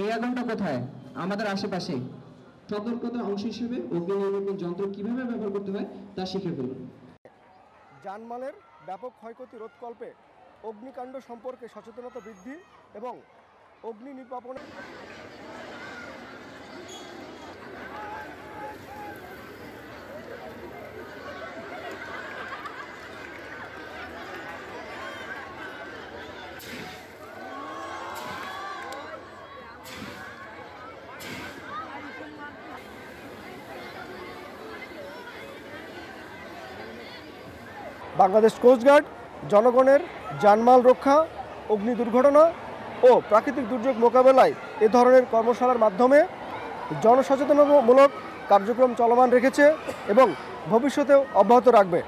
এই আগুনটা কোথায়? আমাদের আশেপাশে। সতর্কতার অংশ হিসেবে অগ্নি নির্বাপক যন্ত্র কিভাবে ব্যবহার করতে হয় তা শিখে ফেলুন। জানমালের ব্যাপক ক্ষয়ক্ষতি রোধকল্পে অগ্নিকাণ্ড সম্পর্কে সচেতনতা বৃদ্ধি এবং অগ্নি নির্বাপনে বাংলাদেশ কোস্টগার্ড জনগণের জানমাল রক্ষা, অগ্নি দুর্ঘটনা ও প্রাকৃতিক দুর্যোগ মোকাবেলায় এ ধরনের কর্মশালার মাধ্যমে জনসচেতনতামূলক কার্যক্রম চলমান রেখেছে এবং ভবিষ্যতেও অব্যাহত রাখবে।